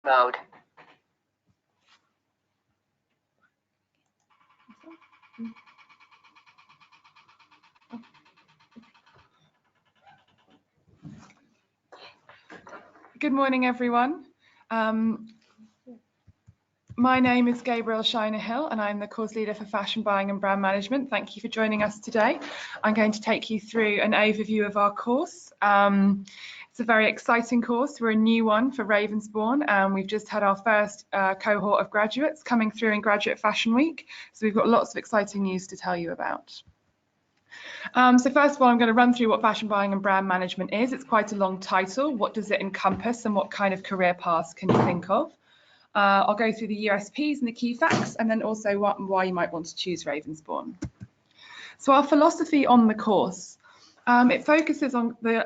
mode. Good morning, everyone. My name is Gabrielle Shiner-Hill and I'm the course leader for fashion buying and brand management. Thank you for joining us today. I'm going to take you through an overview of our course. It's a very exciting course. We're a new one for Ravensbourne and we've just had our first cohort of graduates coming through in Graduate Fashion Week. So we've got lots of exciting news to tell you about. So first of all, I'm going to run through what fashion buying and brand management is. It's quite a long title. What does it encompass and what kind of career paths can you think of? I'll go through the USPs and the key facts, and then also why you might want to choose Ravensbourne. So our philosophy on the course, it focuses on the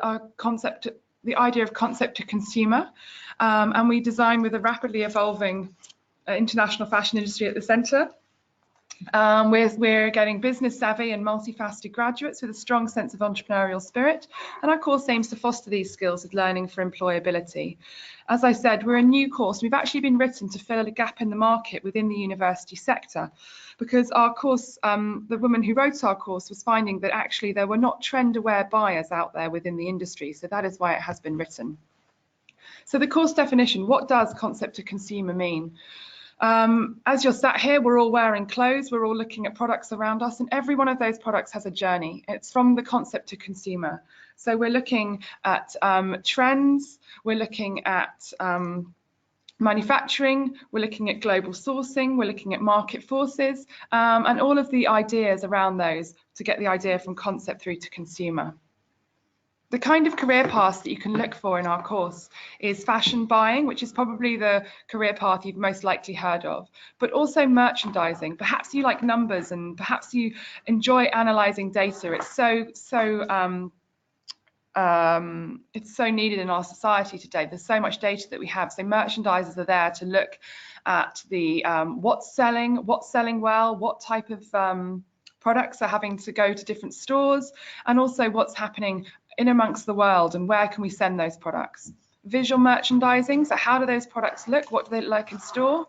idea of concept to consumer, and we design with a rapidly evolving international fashion industry at the centre. We're getting business savvy and multifaceted graduates with a strong sense of entrepreneurial spirit, and our course aims to foster these skills with learning for employability. As I said, we're a new course. We've actually been written to fill a gap in the market within the university sector, because our course, the woman who wrote our course was finding that actually there were not trend-aware buyers out there within the industry, so that is why it has been written. So the course definition, what does concept to consumer mean? As you're sat here, we're all wearing clothes, we're all looking at products around us, and every one of those products has a journey. It's from the concept to consumer. So we're looking at trends, we're looking at manufacturing, we're looking at global sourcing, we're looking at market forces, and all of the ideas around those to get the idea from concept through to consumer. The kind of career paths that you can look for in our course is fashion buying, which is probably the career path you've most likely heard of, but also merchandising. Perhaps you like numbers and perhaps you enjoy analysing data. It's so needed in our society today. There's so much data that we have. So merchandisers are there to look at the what's selling well, what type of products are having to go to different stores, and also what's happening in amongst the world and where can we send those products. Visual merchandising, so how do those products look? What do they look like in store?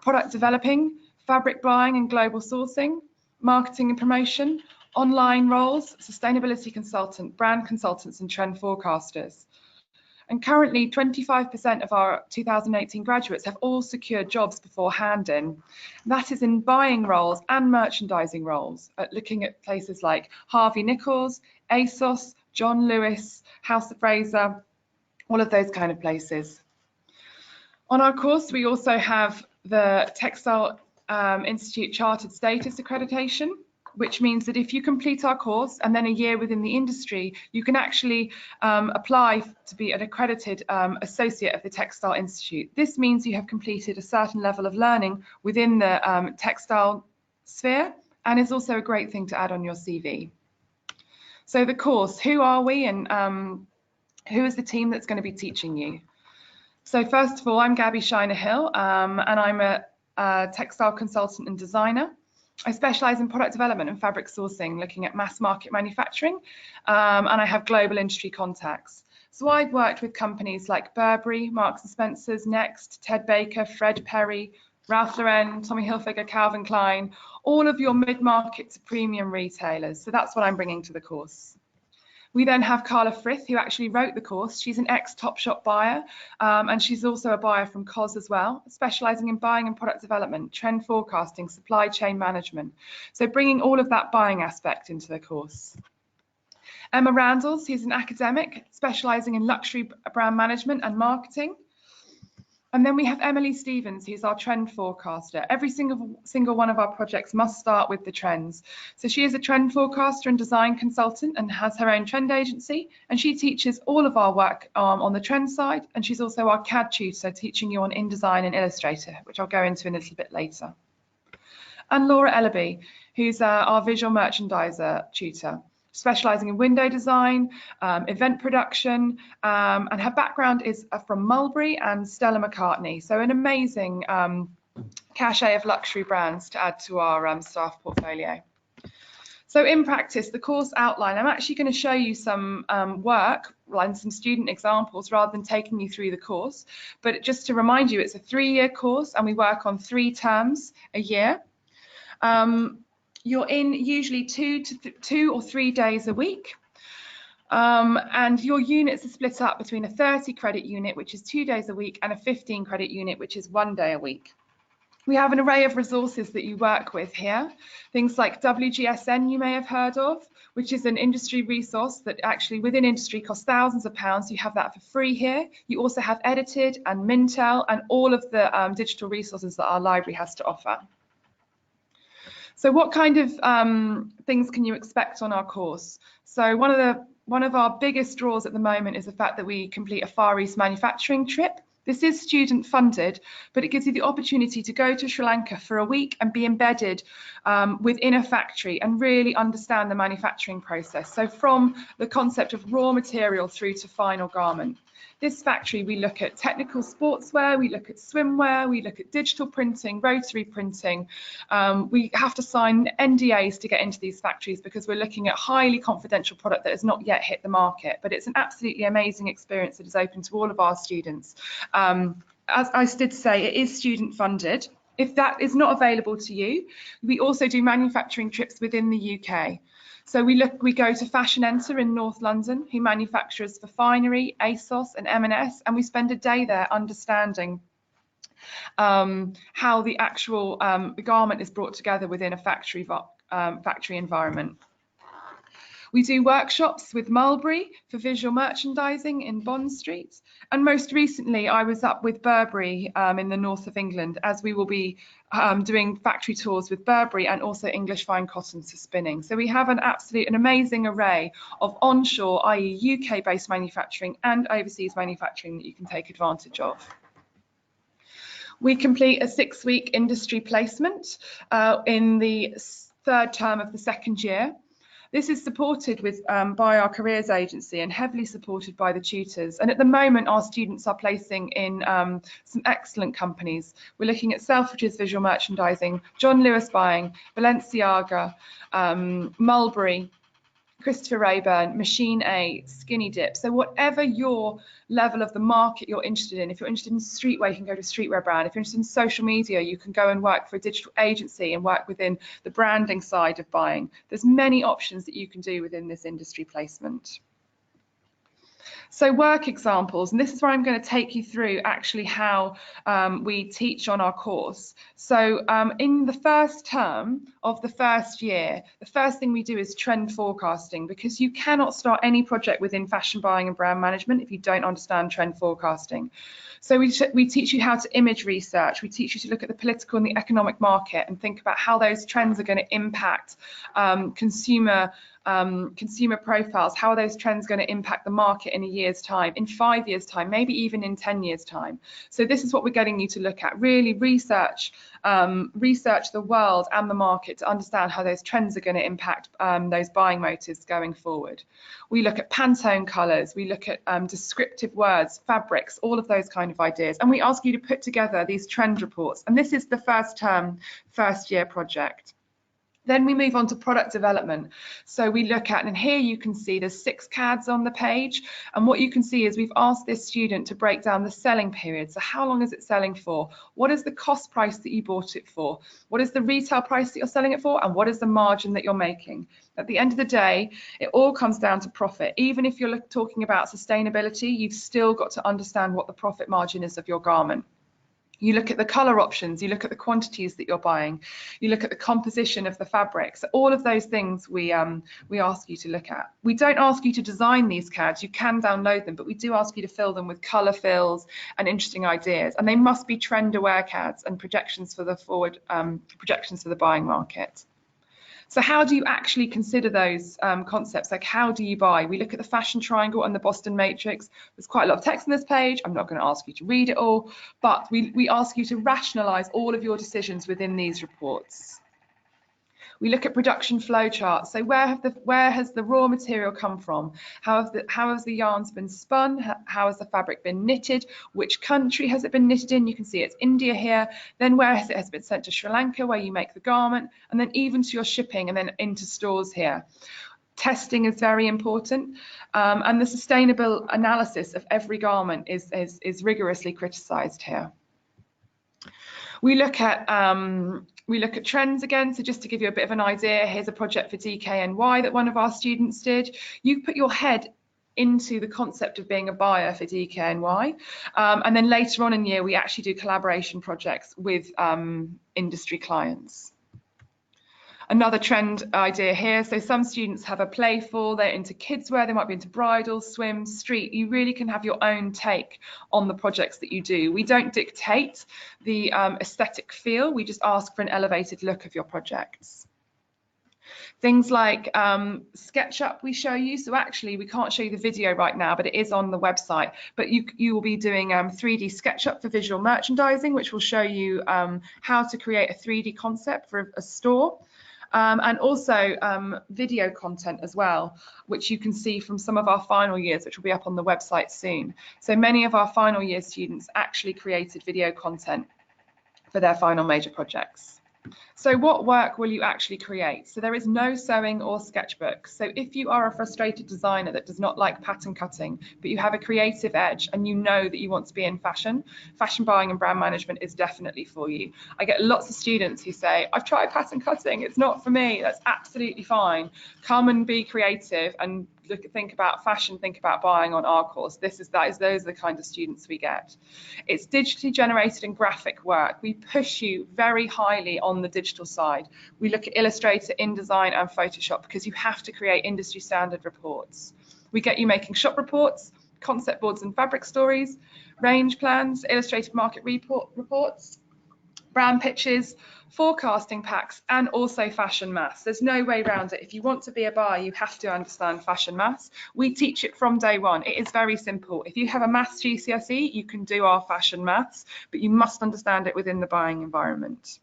Product developing, fabric buying and global sourcing, marketing and promotion, online roles, sustainability consultant, brand consultants and trend forecasters. And currently 25% of our 2018 graduates have all secured jobs before hand-in. That is in buying roles and merchandising roles, looking at places like Harvey Nichols, ASOS, John Lewis, House of Fraser, all of those kind of places. On our course, we also have the Textile Institute Chartered Status Accreditation, which means that if you complete our course and then a year within the industry, you can actually apply to be an accredited associate of the Textile Institute. This means you have completed a certain level of learning within the textile sphere, and is also a great thing to add on your CV. So the course, who are we and who is the team that's going to be teaching you? So first of all, I'm Gabby Shiner-Hill and I'm a textile consultant and designer. I specialise in product development and fabric sourcing, looking at mass market manufacturing, and I have global industry contacts. So I've worked with companies like Burberry, Marks & Spencer's, Next, Ted Baker, Fred Perry, Ralph Lauren, Tommy Hilfiger, Calvin Klein, all of your mid-market to premium retailers. So that's what I'm bringing to the course. We then have Carla Frith, who actually wrote the course. She's an ex-Topshop buyer, and she's also a buyer from COS as well, specialising in buying and product development, trend forecasting, supply chain management. So bringing all of that buying aspect into the course. Emma Randalls, who's an academic, specialising in luxury brand management and marketing. And then we have Emily Stevens, who's our trend forecaster. Every single one of our projects must start with the trends. So she is a trend forecaster and design consultant and has her own trend agency. And she teaches all of our work on the trend side. And she's also our CAD tutor, teaching you on InDesign and Illustrator, which I'll go into in a little bit later. And Laura Ellaby, who's our visual merchandiser tutor, specialising in window design, event production, and her background is from Mulberry and Stella McCartney. So an amazing cachet of luxury brands to add to our staff portfolio. So in practice, the course outline, I'm actually going to show you some work and some student examples rather than taking you through the course. But just to remind you, it's a 3-year course and we work on 3 terms a year. You're in usually 2 or 3 days a week. And your units are split up between a 30 credit unit, which is 2 days a week, and a 15 credit unit, which is 1 day a week. We have an array of resources that you work with here. Things like WGSN you may have heard of, which is an industry resource that actually within industry costs thousands of pounds. You have that for free here. You also have Edited and Mintel and all of the digital resources that our library has to offer. So what kind of things can you expect on our course? So one of our biggest draws at the moment is the fact that we complete a Far East manufacturing trip. This is student funded, but it gives you the opportunity to go to Sri Lanka for a week and be embedded within a factory and really understand the manufacturing process. So from the concept of raw material through to final garment. This factory, we look at technical sportswear, we look at swimwear, we look at digital printing, rotary printing. We have to sign NDAs to get into these factories because we're looking at highly confidential product that has not yet hit the market. But it's an absolutely amazing experience that is open to all of our students. As I did say, it is student funded. If that is not available to you, we also do manufacturing trips within the UK. So we go to Fashion Enter in North London, who manufactures for Finery, ASOS and M&S, and we spend a day there understanding how the actual garment is brought together within a factory environment. We do workshops with Mulberry for visual merchandising in Bond Street. And most recently, I was up with Burberry in the north of England, as we will be doing factory tours with Burberry and also English fine cotton for spinning. So we have an amazing array of onshore, i.e. UK-based manufacturing and overseas manufacturing that you can take advantage of. We complete a 6-week industry placement in the 3rd term of the 2nd year. This is supported by our careers agency and heavily supported by the tutors. And at the moment, our students are placing in some excellent companies. We're looking at Selfridges Visual Merchandising, John Lewis Buying, Balenciaga, Mulberry, Christopher Rayburn, Machine A, Skinny Dip. So whatever your level of the market you're interested in, if you're interested in streetwear, you can go to a streetwear brand. If you're interested in social media, you can go and work for a digital agency and work within the branding side of buying. There's many options that you can do within this industry placement. So work examples, and this is where I'm going to take you through actually how we teach on our course. So in the 1st term of the 1st year, the first thing we do is trend forecasting, because you cannot start any project within fashion buying and brand management if you don't understand trend forecasting. So we teach you how to image research, we teach you to look at the political and the economic market and think about how those trends are going to impact consumer profiles. How are those trends going to impact the market in a year's time, in 5 years' time, maybe even in 10 years' time? So this is what we're getting you to look at, really research the world and the market to understand how those trends are going to impact those buying motives going forward. We look at Pantone colours, we look at descriptive words, fabrics, all of those kind of ideas, and we ask you to put together these trend reports. And this is the 1st term, 1st year project. Then we move on to product development. So we look at, and here you can see there's 6 CADs on the page. And what you can see is we've asked this student to break down the selling period. So how long is it selling for? What is the cost price that you bought it for? What is the retail price that you're selling it for? And what is the margin that you're making? At the end of the day, it all comes down to profit. Even if you're talking about sustainability, you've still got to understand what the profit margin is of your garment. You look at the colour options, you look at the quantities that you're buying, you look at the composition of the fabrics. All of those things we ask you to look at. We don't ask you to design these CADs, you can download them, but we do ask you to fill them with colour fills and interesting ideas. And they must be trend aware CADs and projections for the forward, projections for the buying market. So how do you actually consider those concepts? Like, how do you buy? We look at the fashion triangle and the Boston matrix. There's quite a lot of text on this page. I'm not going to ask you to read it all, but we ask you to rationalize all of your decisions within these reports. We look at production flow charts. So where has the raw material come from? How has the yarns been spun? How has the fabric been knitted? Which country has it been knitted in? You can see it's India here. Then where has it been sent to Sri Lanka, where you make the garment, and then even to your shipping and then into stores here. Testing is very important, and the sustainable analysis of every garment is rigorously criticised here. We look at trends again. So just to give you a bit of an idea, here's a project for DKNY that one of our students did. You put your head into the concept of being a buyer for DKNY, and then later on in the year we actually do collaboration projects with industry clients. Another trend idea here, so some students have a playful, they're into kids wear, they might be into bridal, swim, street. You really can have your own take on the projects that you do. We don't dictate the aesthetic feel, we just ask for an elevated look of your projects. Things like SketchUp we show you, so actually we can't show you the video right now, but it is on the website. But you will be doing 3D SketchUp for visual merchandising, which will show you how to create a 3D concept for a store. And also video content as well, which you can see from some of our final years, which will be up on the website soon. So many of our final year students actually created video content for their final major projects. So what work will you actually create? So there is no sewing or sketchbook. So if you are a frustrated designer that does not like pattern cutting, but you have a creative edge and you know that you want to be in fashion, fashion buying and brand management is definitely for you. I get lots of students who say, I've tried pattern cutting, it's not for me. That's absolutely fine. Come and be creative and think about fashion, think about buying on our course. Those are the kind of students we get. It's digitally generated and graphic work. We push you very highly on the digital side. We look at Illustrator, InDesign and Photoshop because you have to create industry standard reports. We get you making shop reports, concept boards and fabric stories, range plans, illustrated market reports, brand pitches, forecasting packs, and also fashion maths. There's no way around it. If you want to be a buyer, you have to understand fashion maths. We teach it from day one. It is very simple. If you have a maths GCSE, you can do our fashion maths, but you must understand it within the buying environment.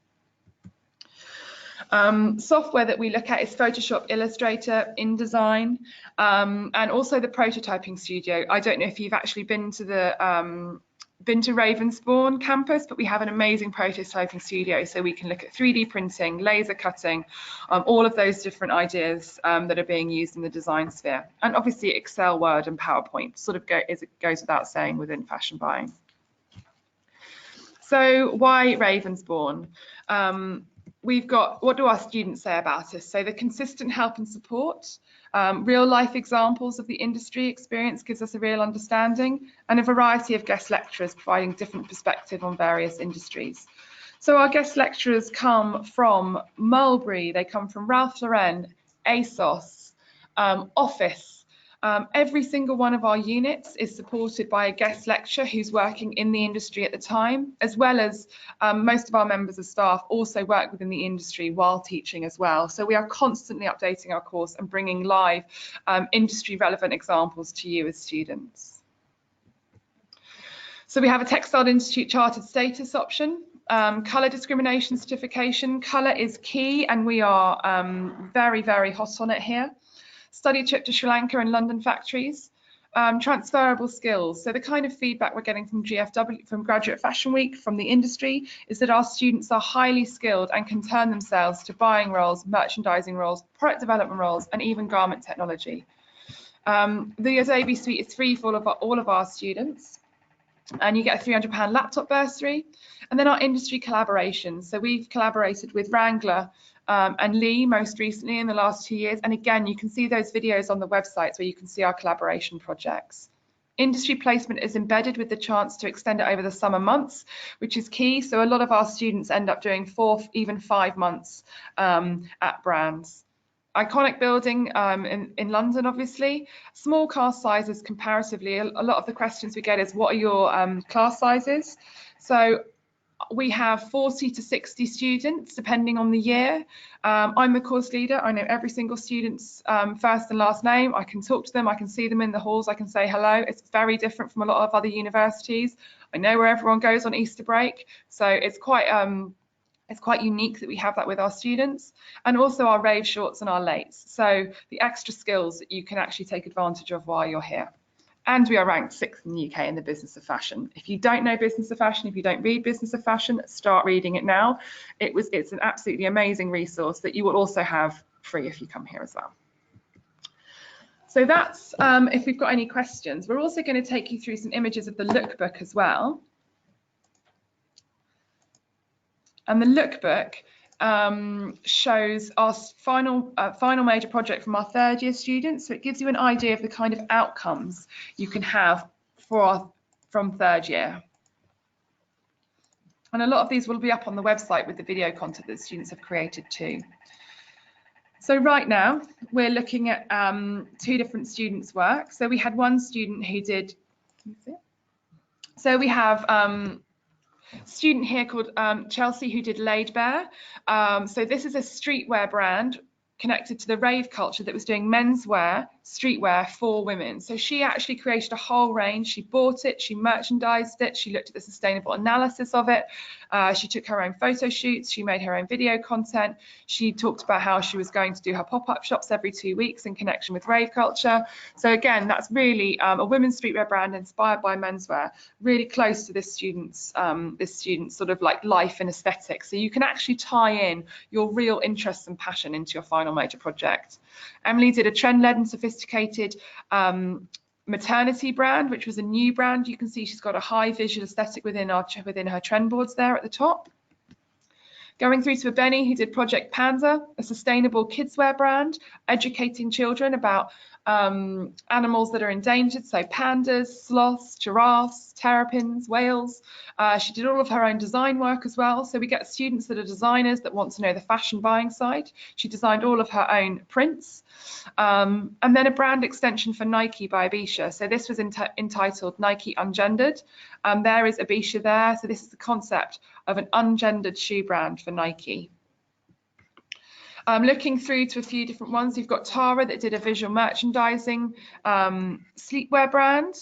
Software that we look at is Photoshop, Illustrator, InDesign, and also the prototyping studio. I don't know if you've actually been to Ravensbourne campus, but we have an amazing prototyping studio, so we can look at 3D printing, laser cutting, all of those different ideas that are being used in the design sphere. And obviously Excel, Word and PowerPoint sort of goes without saying within fashion buying. So why Ravensbourne? We've got, what do our students say about us? So the consistent help and support, real life examples of the industry experience gives us a real understanding, and a variety of guest lecturers providing different perspective on various industries. So our guest lecturers come from Mulberry, they come from Ralph Lauren, ASOS, Office. Every single one of our units is supported by a guest lecturer who's working in the industry at the time, as well as most of our members of staff also work within the industry while teaching as well. So we are constantly updating our course and bringing live industry relevant examples to you as students. So we have a Textile Institute Chartered status option. Colour discrimination certification. Colour is key and we are very, very hot on it here. Study trip to Sri Lanka and London factories, transferable skills. So the kind of feedback we're getting from GFW, from Graduate Fashion Week, from the industry, is that our students are highly skilled and can turn themselves to buying roles, merchandising roles, product development roles, and even garment technology. The Adobe Suite is free for all of our students, and you get a £300 laptop bursary. And then our industry collaborations. So we've collaborated with Wrangler and Lee most recently in the last 2 years. And again, you can see those videos on the websites where you can see our collaboration projects. Industry placement is embedded with the chance to extend it over the summer months, which is key. So a lot of our students end up doing 4, even 5 months at brands. Iconic building in London, obviously. Small class sizes comparatively. A lot of the questions we get is, what are your class sizes? So we have 40 to 60 students, depending on the year. I'm the course leader. I know every single student's first and last name. I can talk to them. I can see them in the halls. I can say hello. It's very different from a lot of other universities. I know where everyone goes on Easter break. So it's quite It's quite unique that we have that with our students, and also our rave shorts and our lates. So the extra skills that you can actually take advantage of while you're here. And we are ranked 6th in the UK in the business of fashion. If you don't know business of fashion, if you don't read business of fashion, start reading it now. It's an absolutely amazing resource that you will also have free if you come here as well. So that's if we've got any questions. We're also going to take you through some images of the Lookbook as well. And the Lookbook shows our final major project from our 3rd year students. So it gives you an idea of the kind of outcomes you can have from 3rd year. And a lot of these will be up on the website with the video content that students have created too. So right now we're looking at 2 different students' work. So we had one student who did, so we have student here called Chelsea who did Laid Bare. So this is a streetwear brand connected to the rave culture that was doing menswear, streetwear for women. So she actually created a whole range. She bought it, she merchandised it, she looked at the sustainable analysis of it. She took her own photo shoots, she made her own video content. She talked about how she was going to do her pop-up shops every 2 weeks in connection with rave culture. So again, that's really a women's streetwear brand inspired by menswear, really close to this student's sort of like life and aesthetics. So you can actually tie in your real interests and passion into your final major project. Emily did a trend-led and sophisticated maternity brand, which was a new brand. You can see she's got a high visual aesthetic within her trend boards there at the top. Going through to a Benny who did Project Panda, a sustainable kidswear brand, educating children about animals that are endangered, so pandas, sloths, giraffes, terrapins, whales. She did all of her own design work as well. So we get students that are designers that want to know the fashion buying side. She designed all of her own prints. And then a brand extension for Nike by Abisha. So this was entitled Nike Ungendered. There is Abisha there. So this is the concept of an ungendered shoe brand for Nike. Looking through to a few different ones, you've got Tara that did a visual merchandising sleepwear brand.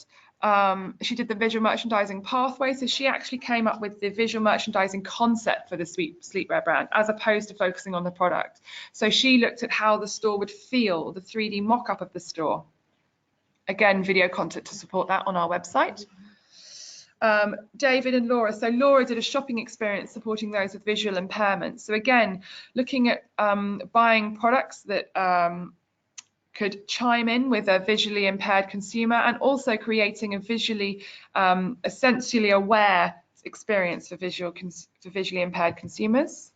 She did the visual merchandising pathway, so she actually came up with the visual merchandising concept for the sleepwear brand as opposed to focusing on the product. So she looked at how the store would feel, the 3D mock-up of the store. Again, video content to support that on our website. David and Laura. So Laura did a shopping experience supporting those with visual impairments. So again, looking at buying products that could chime in with a visually impaired consumer and also creating a visually, essentially aware experience for visually impaired consumers.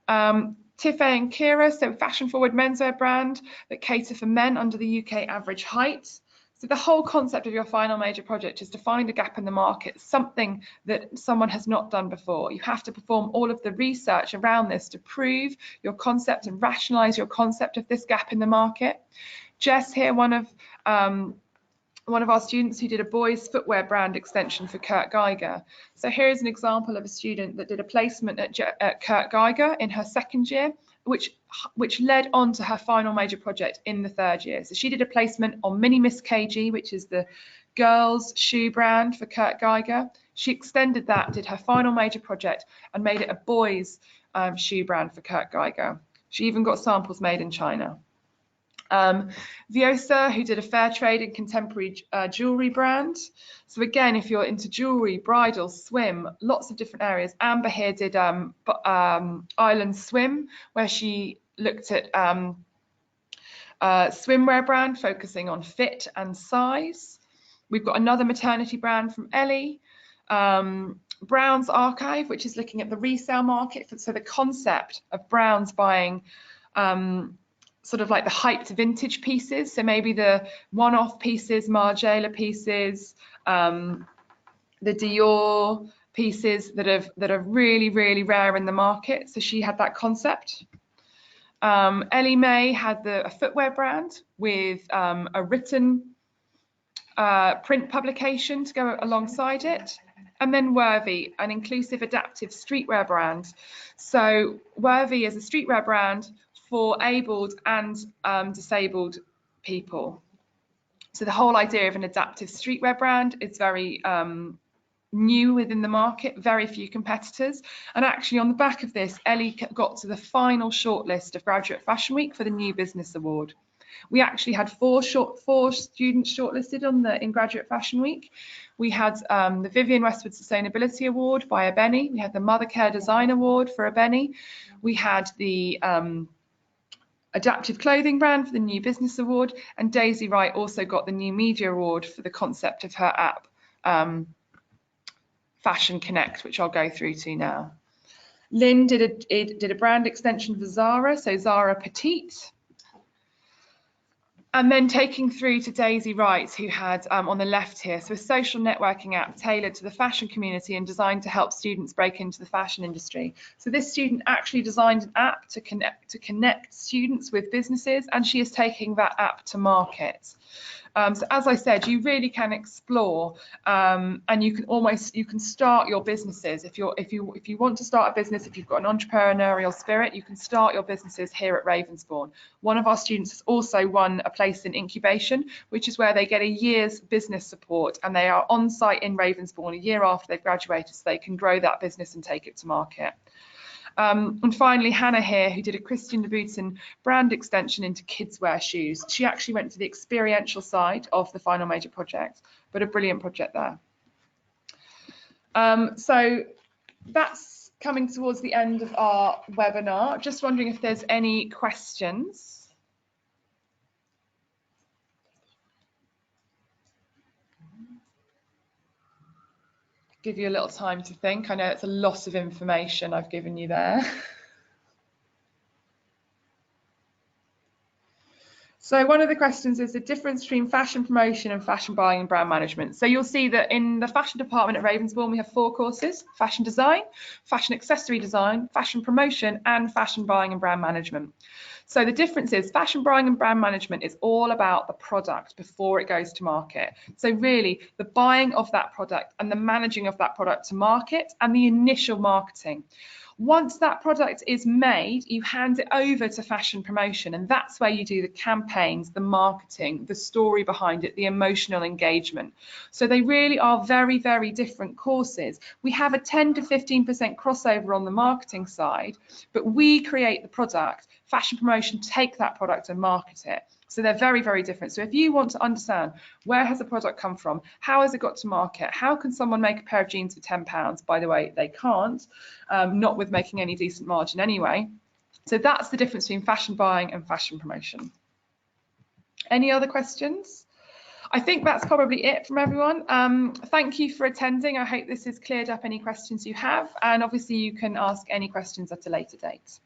Tiffany and Kira, so fashion forward menswear brand that cater for men under the UK average height. So the whole concept of your final major project is to find a gap in the market, something that someone has not done before. You have to perform all of the research around this to prove your concept and rationalize your concept of this gap in the market. Jess here, one of our students who did a boys footwear brand extension for Kurt Geiger. So here's an example of a student that did a placement at Kurt Geiger in her 2nd year, which led on to her final major project in the 3rd year. So she did a placement on Mini Miss KG, which is the girls shoe brand for Kurt Geiger. She extended that, did her final major project and made it a boys shoe brand for Kurt Geiger. She even got samples made in China. Viosa, who did a fair trade and contemporary jewelry brand. So again, if you're into jewelry, bridal, swim, lots of different areas. Amber here did Island Swim, where she looked at swimwear brand focusing on fit and size. We've got another maternity brand from Ellie. Brown's Archive, which is looking at the resale market. So the concept of Brown's buying sort of like the hyped vintage pieces, so maybe the one-off pieces, Margiela pieces, the Dior pieces that are really, really rare in the market. So she had that concept. Ellie May had a footwear brand with a written print publication to go alongside it. And then Worthy, an inclusive adaptive streetwear brand. So Worthy is a streetwear brand for abled and disabled people. So the whole idea of an adaptive streetwear brand is very new within the market, very few competitors. And actually on the back of this, Ellie got to the final shortlist of Graduate Fashion Week for the New Business Award. We actually had four students shortlisted in Graduate Fashion Week. We had the Vivienne Westwood Sustainability Award by Abeni. We had the Mother Care Design Award for Abeni. We had the Adaptive Clothing Brand for the New Business Award, and Daisy Wright also got the New Media Award for the concept of her app, Fashion Connect, which I'll go through to now. Lynn did a brand extension for Zara, so Zara Petite. And then taking through to Daisy Wright, who had on the left here, so a social networking app tailored to the fashion community and designed to help students break into the fashion industry. So this student actually designed an app to connect students with businesses, and she is taking that app to market. So as I said, you really can explore, and you can start your businesses. If you want to start a business, if you've got an entrepreneurial spirit, you can start your businesses here at Ravensbourne. One of our students has also won a place in incubation, which is where they get a year's business support, and they are on site in Ravensbourne a year after they've graduated, so they can grow that business and take it to market. And finally, Hannah here, who did a Christian Louboutin brand extension into kids wear shoes. She actually went to the experiential side of the final major project, but a brilliant project there. So that's coming towards the end of our webinar. Just wondering if there's any questions. Give you a little time to think. I know it's a lot of information I've given you there. So one of the questions is the difference between fashion promotion and fashion buying and brand management. So you'll see that in the fashion department at Ravensbourne, we have 4 courses: fashion design, fashion accessory design, fashion promotion, and fashion buying and brand management. So the difference is fashion buying and brand management is all about the product before it goes to market. So really the buying of that product and the managing of that product to market and the initial marketing. Once that product is made, you hand it over to fashion promotion, and that's where you do the campaigns, the marketing, the story behind it, the emotional engagement. So they really are very, very different courses. We have a 10 to 15% crossover on the marketing side, but we create the product, fashion promotion take that product and market it. So they're very, very different. So if you want to understand where has the product come from, how has it got to market, how can someone make a pair of jeans for £10? By the way, they can't, not with making any decent margin anyway. So that's the difference between fashion buying and fashion promotion. Any other questions? I think that's probably it from everyone. Thank you for attending. I hope this has cleared up any questions you have, and obviously you can ask any questions at a later date.